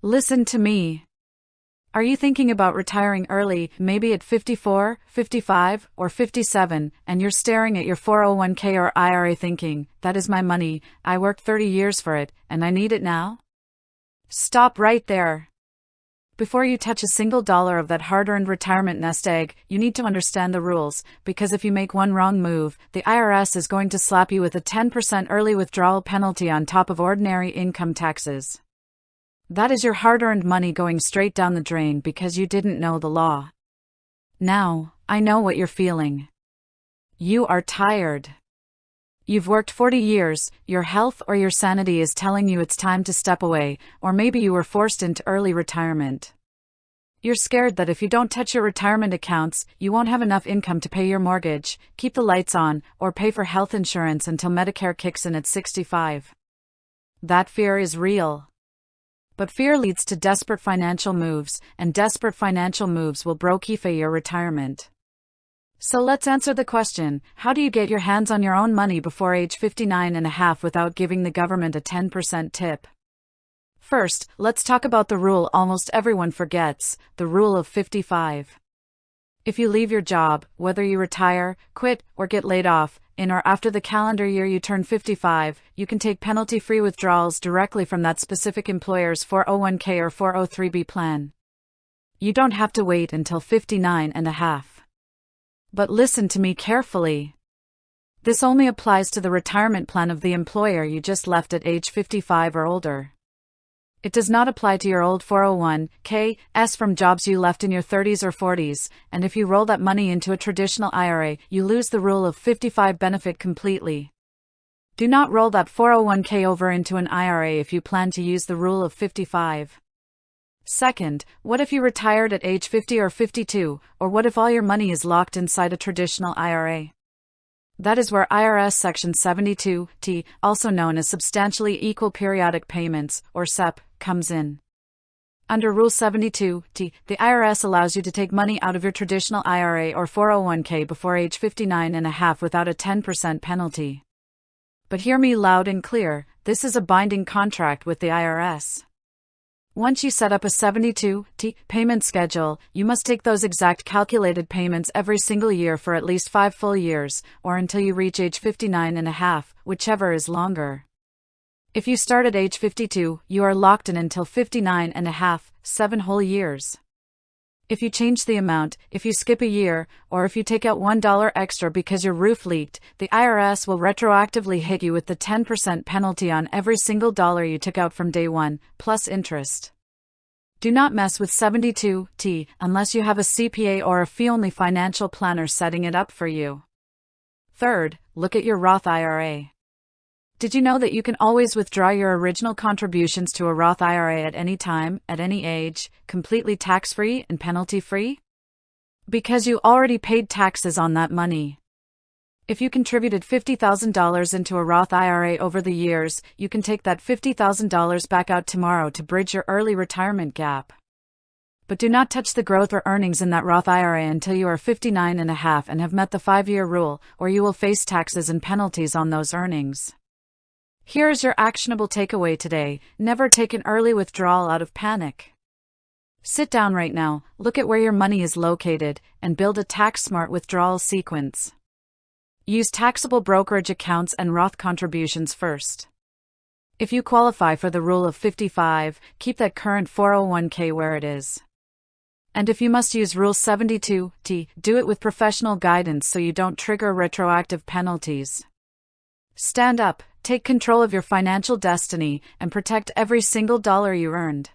Listen to me. Are you thinking about retiring early, maybe at 54, 55, or 57, and you're staring at your 401k or IRA thinking, that is my money, I worked 30 years for it, and I need it now? Stop right there. Before you touch a single dollar of that hard-earned retirement nest egg, you need to understand the rules, because if you make one wrong move, the IRS is going to slap you with a 10% early withdrawal penalty on top of ordinary income taxes. That is your hard-earned money going straight down the drain because you didn't know the law. Now, I know what you're feeling. You are tired. You've worked 40 years, your health or your sanity is telling you it's time to step away, or maybe you were forced into early retirement. You're scared that if you don't touch your retirement accounts, you won't have enough income to pay your mortgage, keep the lights on, or pay for health insurance until Medicare kicks in at 65. That fear is real. But fear leads to desperate financial moves, and desperate financial moves will brokeify your retirement. So let's answer the question, how do you get your hands on your own money before age 59 and a half without giving the government a 10% tip? First, let's talk about the rule almost everyone forgets, the rule of 55. If you leave your job, whether you retire, quit, or get laid off, in or after the calendar year you turn 55, you can take penalty-free withdrawals directly from that specific employer's 401k or 403b plan. You don't have to wait until 59 and a half. But listen to me carefully. This only applies to the retirement plan of the employer you just left at age 55 or older. It does not apply to your old 401k from jobs you left in your 30s or 40s, and if you roll that money into a traditional IRA, you lose the rule of 55 benefit completely. Do not roll that 401k over into an IRA if you plan to use the rule of 55. Second, what if you retired at age 50 or 52, or what if all your money is locked inside a traditional IRA? That is where IRS Section 72T, also known as Substantially Equal Periodic Payments, or SEPP, comes in. Under Rule 72T, the IRS allows you to take money out of your traditional IRA or 401k before age 59 and a half without a 10% penalty. But hear me loud and clear, this is a binding contract with the IRS. Once you set up a 72T payment schedule, you must take those exact calculated payments every single year for at least 5 full years, or until you reach age 59 and a half, whichever is longer. If you start at age 52, you are locked in until 59 and a half, 7 whole years. If you change the amount, if you skip a year, or if you take out $1 extra because your roof leaked, the IRS will retroactively hit you with the 10% penalty on every single dollar you took out from day one, plus interest. Do not mess with 72T unless you have a CPA or a fee-only financial planner setting it up for you. Third, look at your Roth IRA. Did you know that you can always withdraw your original contributions to a Roth IRA at any time, at any age, completely tax-free and penalty-free? Because you already paid taxes on that money. If you contributed $50,000 into a Roth IRA over the years, you can take that $50,000 back out tomorrow to bridge your early retirement gap. But do not touch the growth or earnings in that Roth IRA until you are 59 and a half and have met the 5-year rule, or you will face taxes and penalties on those earnings. Here is your actionable takeaway today: never take an early withdrawal out of panic. Sit down right now, look at where your money is located, and build a tax-smart withdrawal sequence. Use taxable brokerage accounts and Roth contributions first. If you qualify for the rule of 55, keep that current 401k where it is. And if you must use Rule 72T, do it with professional guidance so you don't trigger retroactive penalties. Stand up, take control of your financial destiny, and protect every single dollar you earned.